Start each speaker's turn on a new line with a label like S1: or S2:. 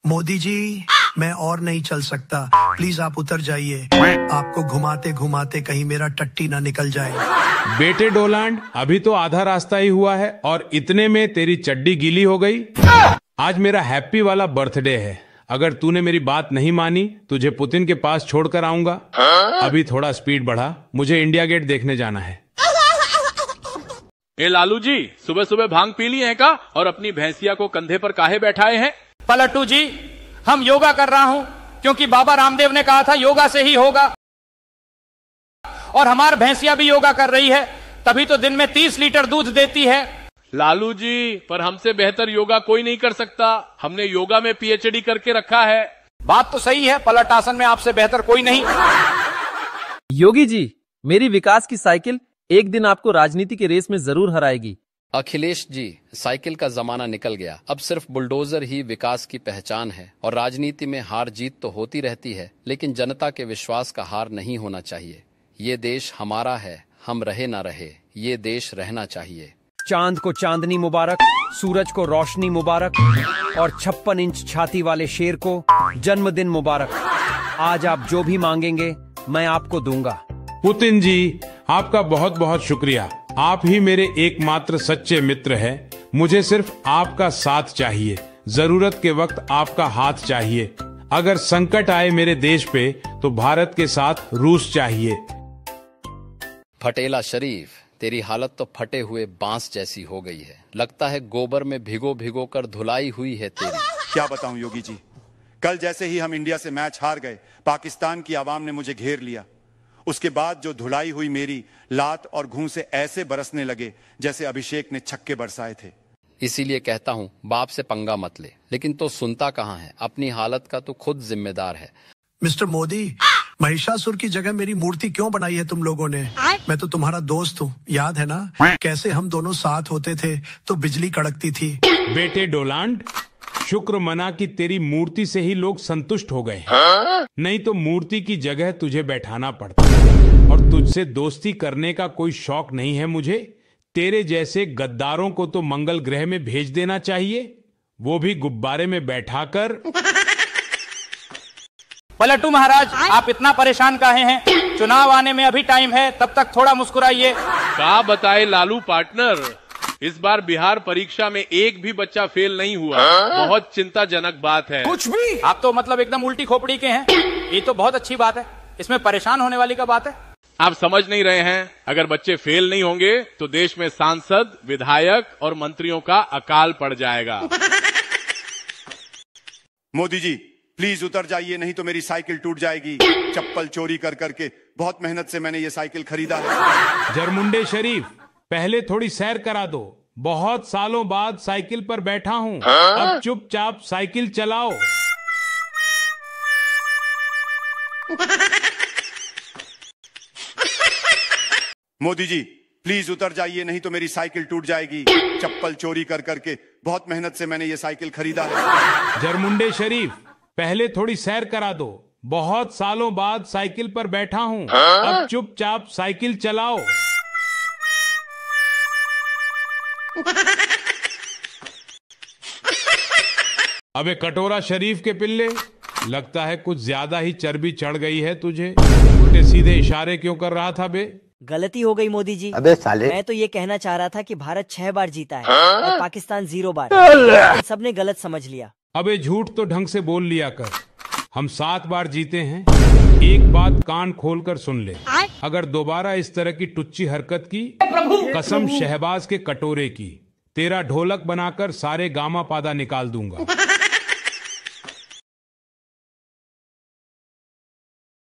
S1: मोदी जी, मैं और नहीं चल सकता, प्लीज आप उतर जाइए। आपको घुमाते घुमाते कहीं मेरा टट्टी ना निकल जाए।
S2: बेटे डोलांड, अभी तो आधा रास्ता ही हुआ है और इतने में तेरी चड्डी गीली हो गई। आज मेरा हैप्पी वाला बर्थडे है। अगर तूने मेरी बात नहीं मानी, तुझे पुतिन के पास छोड़कर आऊंगा। अभी थोड़ा स्पीड बढ़ा, मुझे इंडिया गेट देखने जाना है।
S3: ए लालू जी, सुबह सुबह भांग पी लिए हैं का और अपनी भैंसिया को कंधे पर काहे बैठाए हैं?
S4: पलटू जी, हम योगा कर रहा हूं क्योंकि बाबा रामदेव ने कहा था योगा से ही होगा, और हमारी भैंसिया भी योगा कर रही है, तभी तो दिन में 30 लीटर दूध देती है।
S3: लालू जी, पर हमसे बेहतर योगा कोई नहीं कर सकता। हमने योगा में पीएचडी करके रखा है।
S4: बात तो सही है, पलट आसन में आपसे बेहतर कोई नहीं।
S5: योगी जी, मेरी विकास की साइकिल एक दिन आपको राजनीति की रेस में जरूर हराएगी।
S6: अखिलेश जी, साइकिल का जमाना निकल गया। अब सिर्फ बुलडोजर ही विकास की पहचान है। और राजनीति में हार जीत तो होती रहती है, लेकिन जनता के विश्वास का हार नहीं होना चाहिए। ये देश हमारा है, हम रहे ना रहे, ये देश रहना चाहिए।
S5: चांद को चांदनी मुबारक, सूरज को रोशनी मुबारक, और 56 इंच छाती वाले शेर को जन्मदिन मुबारक। आज आप जो भी मांगेंगे मैं आपको दूंगा।
S2: पुतिन जी, आपका बहुत बहुत शुक्रिया। आप ही मेरे एकमात्र सच्चे मित्र हैं। मुझे सिर्फ आपका साथ चाहिए, जरूरत के वक्त आपका हाथ चाहिए। अगर संकट आए मेरे देश पे तो भारत के साथ रूस चाहिए।
S6: फटेला शरीफ, तेरी हालत तो फटे हुए बांस जैसी हो गई है। लगता है गोबर में भिगो भिगो कर धुलाई हुई है तेरी।
S7: क्या बताऊं योगी जी, कल जैसे ही हम इंडिया से मैच हार गए, पाकिस्तान की आवाम ने मुझे घेर लिया। उसके बाद जो धुलाई हुई मेरी लात और घूं से ऐसे बरसने लगे जैसे अभिषेक ने छक्के बरसाए थे।
S6: इसीलिए कहता हूँ बाप से पंगा मत ले, लेकिन तो सुनता कहाँ है। अपनी हालत का तो खुद जिम्मेदार है।
S1: मिस्टर मोदी, महिषासुर की जगह मेरी मूर्ति क्यों बनाई है तुम लोगों ने? मैं तो तुम्हारा दोस्त हूँ, याद है ना कैसे हम दोनों साथ होते थे तो बिजली कड़कती थी।
S2: बेटे डोलांड, शुक्र मना कि तेरी मूर्ति से ही लोग संतुष्ट हो गए, नहीं तो मूर्ति की जगह तुझे बैठाना पड़ता। और तुझसे दोस्ती करने का कोई शौक नहीं है मुझे। तेरे जैसे गद्दारों को तो मंगल ग्रह में भेज देना चाहिए, वो भी गुब्बारे में बैठाकर।
S4: पलटू महाराज, आप इतना परेशान काहे हैं? चुनाव आने में अभी टाइम है, तब तक थोड़ा मुस्कुराइए।
S3: क्या बताए लालू पार्टनर, इस बार बिहार परीक्षा में एक भी बच्चा फेल नहीं हुआ। बहुत चिंताजनक बात है।
S4: कुछ भी? आप तो मतलब एकदम उल्टी खोपड़ी के हैं। ये तो बहुत अच्छी बात है, इसमें परेशान होने वाली क्या बात है?
S3: आप समझ नहीं रहे हैं, अगर बच्चे फेल नहीं होंगे तो देश में सांसद, विधायक और मंत्रियों का अकाल पड़ जाएगा।
S7: मोदी जी, प्लीज उतर जाइए, नहीं तो मेरी साइकिल टूट जाएगी। चप्पल चोरी कर करके बहुत मेहनत से मैंने ये साइकिल खरीदा है।
S2: जरमुंडे शरीफ, पहले थोड़ी सैर करा दो। बहुत सालों बाद साइकिल पर बैठा हूँ, अब चुपचाप साइकिल चलाओ।
S7: मोदी जी, प्लीज उतर जाइए, नहीं तो मेरी साइकिल टूट जाएगी। चप्पल चोरी कर करके बहुत मेहनत से मैंने ये साइकिल खरीदा है।
S2: जरमुंडे शरीफ, पहले थोड़ी सैर करा दो। बहुत सालों बाद साइकिल पर बैठा हूँ, अब चुपचाप साइकिल चलाओ। अबे कटोरा शरीफ के पिल्ले, लगता है कुछ ज्यादा ही चर्बी चढ़ गई है तुझे। उल्टे सीधे इशारे क्यों कर रहा था बे?
S8: गलती हो गई मोदी जी।
S9: अबे साले,
S8: मैं तो ये कहना चाह रहा था कि भारत 6 बार जीता है और पाकिस्तान 0 बार। सबने गलत समझ लिया।
S2: अबे झूठ तो ढंग से बोल लिया कर। हम 7 बार जीते हैं। एक बात कान खोलकर सुन ले, अगर दोबारा इस तरह की टुच्ची हरकत की, कसम शहबाज के कटोरे की, तेरा ढोलक बनाकर सारे गामा पादा निकाल दूंगा।